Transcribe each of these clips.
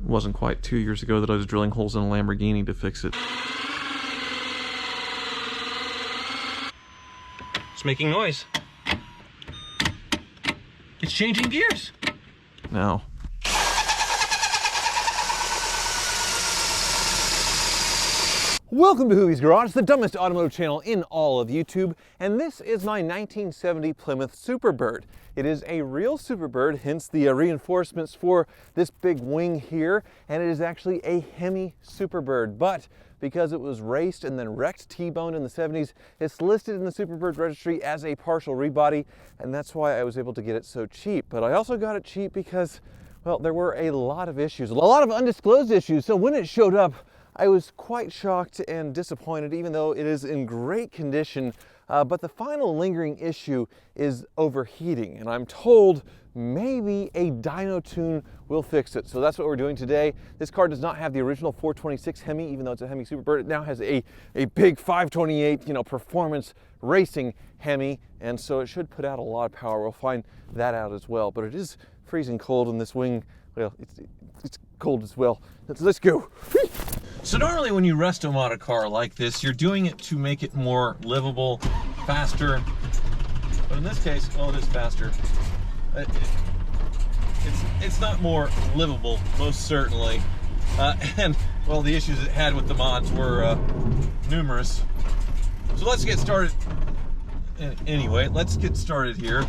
wasn't quite 2 years ago that I was drilling holes in a Lamborghini to fix it. It's making noise. It's changing gears. Now. Welcome to Hoovie's Garage, the dumbest automotive channel in all of YouTube, and this is my 1970 Plymouth Superbird. It is a real Superbird, hence the reinforcements for this big wing here, and it is actually a Hemi Superbird, but because it was raced and then wrecked T-boned in the 70s, it's listed in the Superbird registry as a partial rebody, and that's why I was able to get it so cheap. But I also got it cheap because, well, there were a lot of issues, a lot of undisclosed issues, so when it showed up, I was quite shocked and disappointed, even though it is in great condition. But the final lingering issue is overheating, and I'm told maybe a dyno tune will fix it. So that's what we're doing today. This car does not have the original 426 Hemi, even though it's a Hemi Superbird. It now has a big 528, performance racing Hemi, and so it should put out a lot of power. We'll find that out as well. But it is freezing cold, and this wing, well, it's cold as well. Let's go. So normally when you resto mod a car like this, you're doing it to make it more livable, faster. But in this case, well, it is faster. It's not more livable, most certainly. And well, the issues it had with the mods were numerous. So let's get started. Anyway, let's get started here.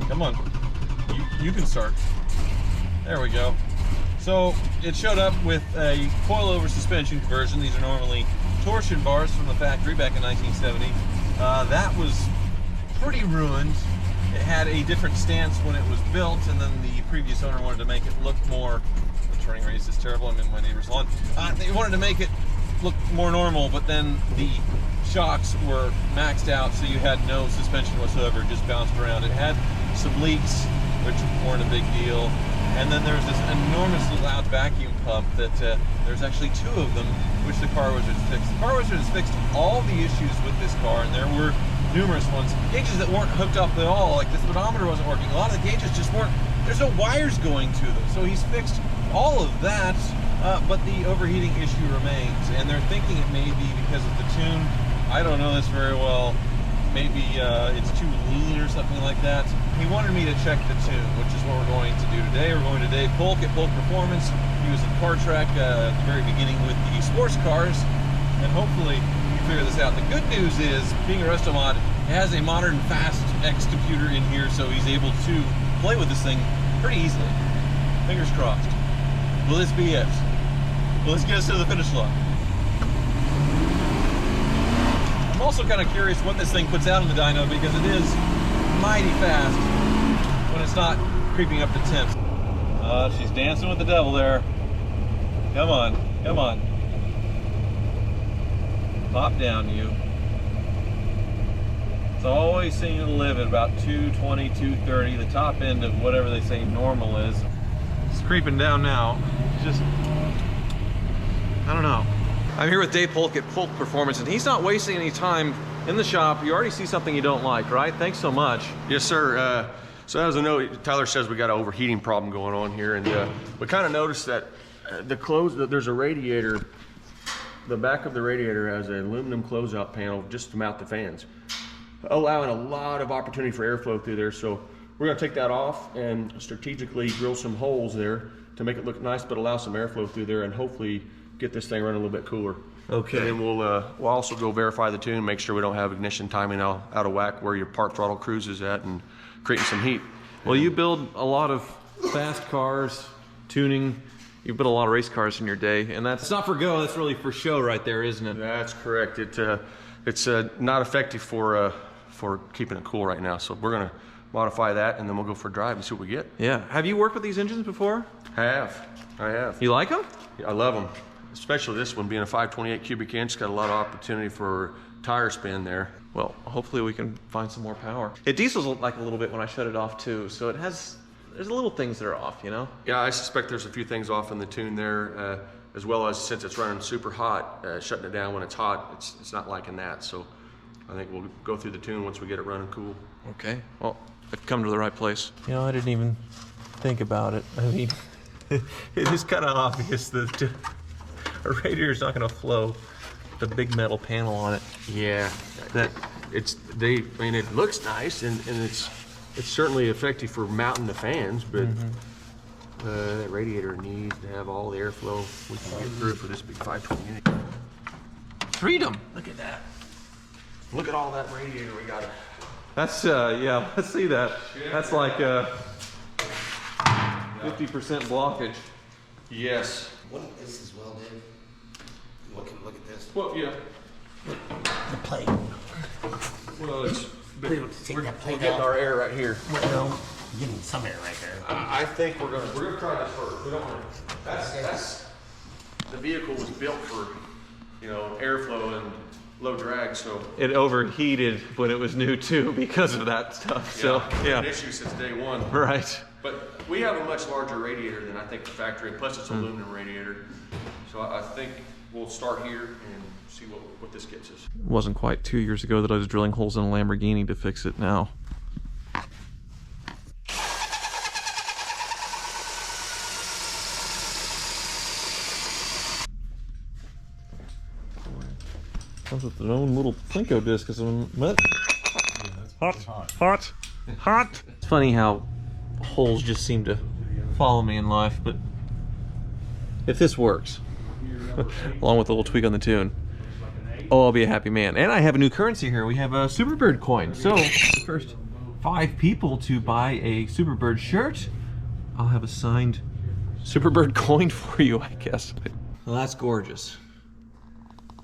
Come on, you can start. There we go. So it showed up with a coilover suspension conversion. These are normally torsion bars from the factory back in 1970. That was pretty ruined. It had a different stance when it was built, and then the previous owner wanted to make it look more, the turning radius is terrible, I'm in my neighbor's lawn. They wanted to make it look more normal, but then the shocks were maxed out, so you had no suspension whatsoever, it just bounced around. It had some leaks, which weren't a big deal. And then there's this enormously loud vacuum pump that there's actually two of them, which the car wizard has fixed. The car wizard has fixed all the issues with this car, and there were numerous ones. Gauges that weren't hooked up at all, like the speedometer wasn't working. A lot of the gauges just weren't, there's no wires going to them. So he's fixed all of that, but the overheating issue remains. And they're thinking it may be because of the tune. I don't know this very well. Maybe it's too lean or something like that. He wanted me to check the tune, which is what we're going to do today. We're going to Dave Polk at Polk Performance. He was at Car Track at the very beginning with the sports cars, and hopefully you figure this out. The good news is, being a resto mod, it has a modern fast X computer in here, so he's able to play with this thing pretty easily. Fingers crossed. Will this be it? Well, let's get us to the finish line. I'm also kind of curious what this thing puts out in the dyno, because it is mighty fast when it's not creeping up to temps. She's dancing with the devil there. Come on, come on. Pop down, you. It's always seeming to live at about 220, 230, the top end of whatever they say normal is. It's creeping down now. Just, I don't know. I'm here with Dave Polk at Polk Performance, and he's not wasting any time in the shop. You already see something you don't like, right? Thanks so much. Yes, sir. So as I know, Tyler says we got an overheating problem going on here, and we kind of noticed that there's a radiator. The back of the radiator has an aluminum closeout panel just to mount the fans, allowing a lot of opportunity for airflow through there. So we're going to take that off and strategically drill some holes there to make it look nice, but allow some airflow through there, and hopefully get this thing running a little bit cooler. Okay. And then we'll also go verify the tune, make sure we don't have ignition timing out of whack where your park throttle cruise is at, and creating some heat. Well, you build a lot of fast cars, tuning. You built a lot of race cars in your day, and that's not for go. That's really for show, right there, isn't it? That's correct. It's not effective for keeping it cool right now. So we're gonna modify that, and then we'll go for a drive and see what we get. Yeah. Have you worked with these engines before? I have. You like them? Yeah, I love them. Especially this one being a 528 cubic inch, got a lot of opportunity for tire spin there. Well, hopefully we can find some more power. It diesels like a little bit when I shut it off too, so there's little things that are off, you know? Yeah, I suspect there's a few things off in the tune there, as well as since it's running super hot, shutting it down when it's hot, it's not liking that. So I think we'll go through the tune once we get it running cool. Okay, well, I've come to the right place. You know, I didn't even think about it. I mean, it is kind of obvious that a radiator is not going to flow the big metal panel on it. Yeah, I mean, it looks nice, and it's certainly effective for mounting the fans, but that radiator needs to have all the airflow we can get through for this big 520 unit. Freedom! Look at that. Look at all that radiator we got. That's, yeah, let's see that. That's like 50% blockage. Yes. What is this as well, Dave? Look at this. Well, yeah. The plate. Well, it's. We're Getting our air right here. Well, you're getting some air right there. I think we're gonna try this first. We don't want to. That's the vehicle was built for, you know, airflow and low drag. So It overheated when it was new too because of that stuff. So yeah, an issue since day one. right. But we have a much larger radiator than I think the factory. Plus, it's an aluminum radiator. So I think we'll start here and see what this gets us. It wasn't quite 2 years ago that I was drilling holes in a Lamborghini to fix it now. Comes with its own little Plinko disc. Hot. It's funny how holes just seem to follow me in life, but if this works, along with a little tweak on the tune, oh, I'll be a happy man. And I have a new currency here. We have a Superberd coin. So, the first 5 people to buy a Superberd shirt, I'll have a signed Superberd coin for you, I guess. Well, that's gorgeous.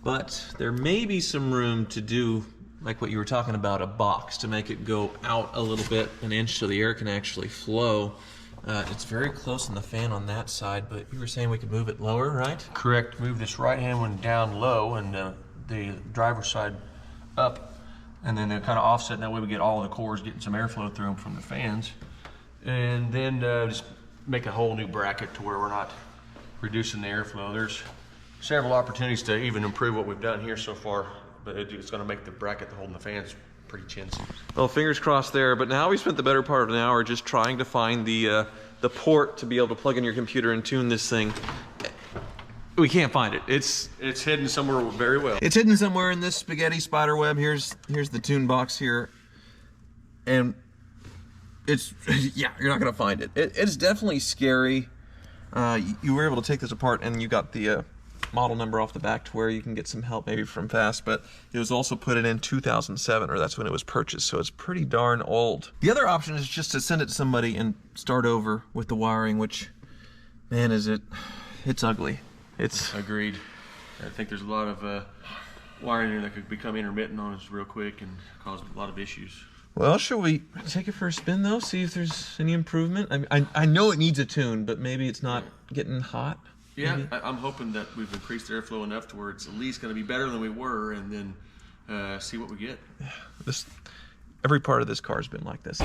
But there may be some room to do, like what you were talking about, a box to make it go out a little bit, an inch, so the air can actually flow. It's very close on the fan on that side, but you were saying we could move it lower, right? Correct. Move this right hand one down low and the driver's side up, and then they're kind of offset. That way we get all the cores getting some airflow through them from the fans, and then just make a whole new bracket to where we're not reducing the airflow. There's several opportunities to even improve what we've done here so far, but it's going to make the bracket holding the fans pretty chintzy. Well, fingers crossed there, but now we spent the better part of an hour just trying to find the port to be able to plug in your computer and tune this thing. We can't find it. It's hidden somewhere very well. It's hidden somewhere in this spaghetti spider web. Here's the tune box here, and it's yeah, you're not gonna find it. It's definitely scary. You were able to take this apart, and you got the model number off the back to where you can get some help maybe from Fast, but it was also put in 2007, or that's when it was purchased, so it's pretty darn old. The other option is just to send it to somebody and start over with the wiring, which, man, it's ugly. It's agreed. I think there's a lot of wiring here that could become intermittent on us real quick and cause a lot of issues. Well, should we take it for a spin though, see if there's any improvement? I know it needs a tune, but maybe it's not getting hot. Yeah, I'm hoping that we've increased the airflow enough to where it's at least going to be better than we were, and then see what we get. Every part of this car has been like this.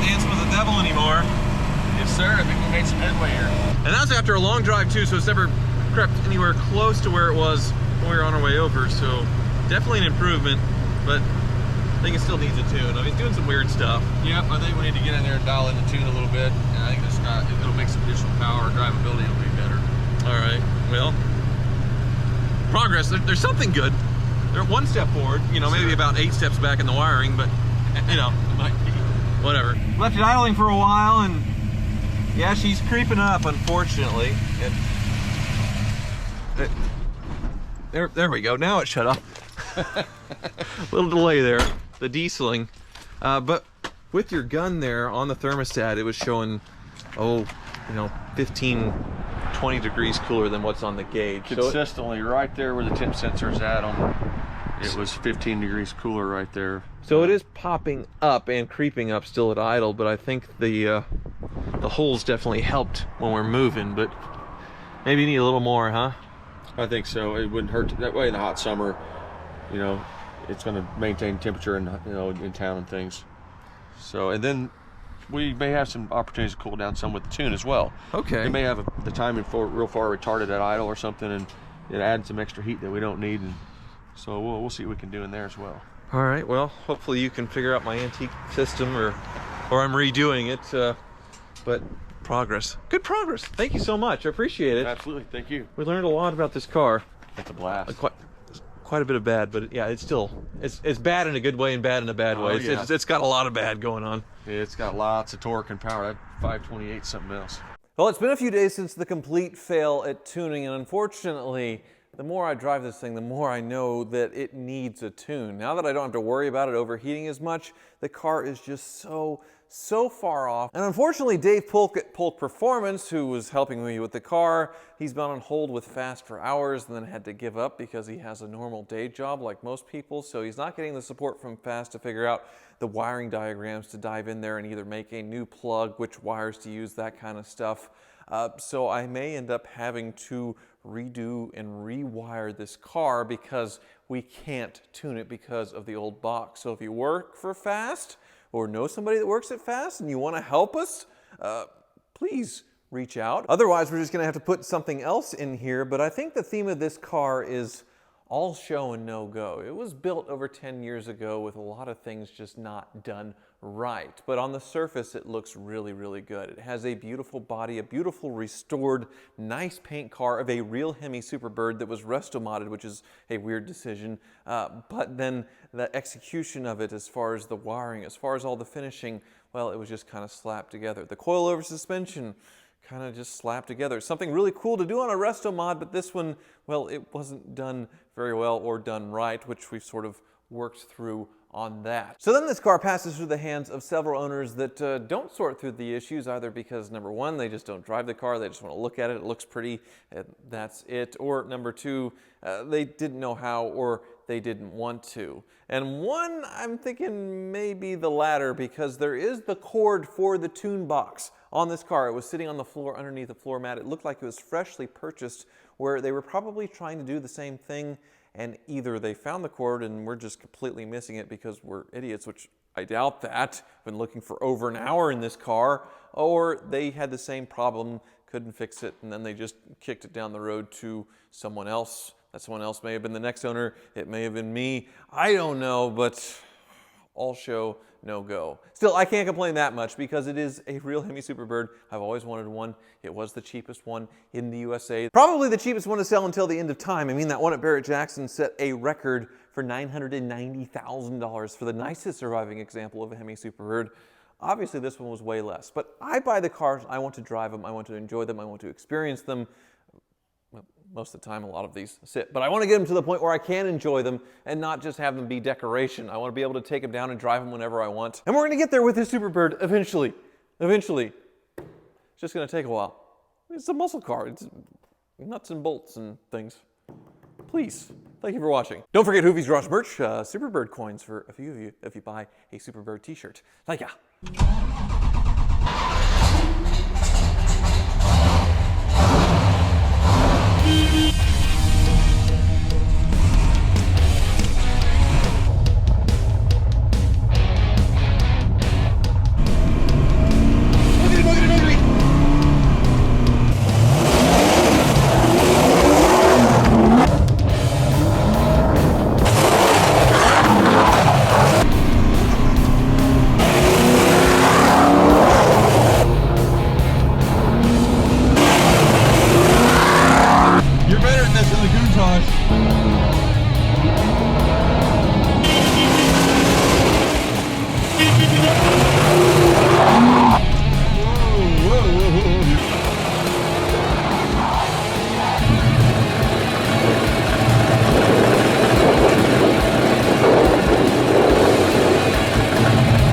Dancing with the devil anymore. Yes, sir. I think we made some headway here. And that's after a long drive too, so it's never crept anywhere close to where it was when we were on our way over. So definitely an improvement, but I think it still needs a tune. I mean, it's doing some weird stuff. Yep, I think we need to get in there and dial in the tune a little bit. And I think it'll make some additional power. Drivability will be better. All right. Well, progress. There's something good. They're 1 step forward. You know, maybe about 8 steps back in the wiring, but you know, it might be. Whatever. Left it idling for a while, and yeah, she's creeping up, unfortunately. And there we go. Now it shut off. Little delay there, the dieseling. But with your gun there on the thermostat, it was showing, 15, 20 degrees cooler than what's on the gauge. Consistently, right there where the temp sensor's at it was 15 degrees cooler right there. So it is popping up and creeping up still at idle, but I think the holes definitely helped when we're moving, but maybe you need a little more, huh? I think so. It wouldn't hurt that way in the hot summer. You know, it's going to maintain temperature in town and things. So, and then we may have some opportunities to cool down some with the tune as well. Okay. We may have the timing real far retarded at idle or something, and it add some extra heat that we don't need. And So we'll see what we can do in there as well. All right, well, hopefully you can figure out my antique system or I'm redoing it, but progress. Good progress. Thank you so much. I appreciate it. Absolutely, thank you. We learned a lot about this car. It's a blast. Quite a bit of bad, but yeah, it's bad in a good way and bad in a bad way. Yeah. It's got a lot of bad going on. It's got lots of torque and power. That 528 something else. Well, it's been a few days since the complete fail at tuning, and unfortunately, the more I drive this thing, the more I know that it needs a tune. Now that I don't have to worry about it overheating as much, the car is just so far off. And unfortunately, Dave Polk at Polk Performance, who was helping me with the car, he's been on hold with Fast for hours and then had to give up because he has a normal day job like most people. So he's not getting the support from Fast to figure out the wiring diagrams to dive in there and either make a new plug, which wires to use, that kind of stuff. So I may end up having to redo and rewire this car because we can't tune it because of the old box. So if you work for Fast or know somebody that works at Fast and you want to help us, please reach out. Otherwise, we're just going to have to put something else in here. But I think the theme of this car is all show and no go. It was built over 10 years ago with a lot of things just not done right. But on the surface, it looks really, really good. It has a beautiful body, a beautiful restored, nice paint car of a real Hemi Superbird that was resto-modded, which is a weird decision. But then the execution of it, as far as the wiring, as far as all the finishing, well, it was just kind of slapped together. The coilover suspension, kind of just slapped together. Something really cool to do on a resto mod, but this one, well, it wasn't done very well or done right, which we've sort of worked through on that. So then this car passes through the hands of several owners that don't sort through the issues, either because number one, they just don't drive the car, they just want to look at it, it looks pretty, and that's it, or number two, they didn't know how or they didn't want to. And one, I'm thinking maybe the latter, because there is the cord for the tune box on this car. It was sitting on the floor underneath the floor mat. It looked like it was freshly purchased, where they were probably trying to do the same thing, and either they found the cord and we're just completely missing it because we're idiots, which I doubt that. Been looking for over an hour in this car, or they had the same problem, couldn't fix it, and then they just kicked it down the road to someone else. That someone else may have been the next owner, it may have been me, I don't know, but all show, no go. Still, I can't complain that much because it is a real Hemi Superbird. I've always wanted one. It was the cheapest one in the USA. Probably the cheapest one to sell until the end of time. I mean, that one at Barrett-Jackson set a record for $990,000 for the nicest surviving example of a Hemi Superbird. Obviously, this one was way less. But I buy the cars, I want to drive them, I want to enjoy them, I want to experience them. Most of the time, a lot of these sit. But I want to get them to the point where I can enjoy them and not just have them be decoration. I want to be able to take them down and drive them whenever I want. And we're going to get there with this Superbird eventually. Eventually. It's just going to take a while. It's a muscle car. It's nuts and bolts and things. Please, thank you for watching. Don't forget Hoovie's Garage merch, Superbird coins for a few of you if you buy a Superbird t-shirt. Thank ya.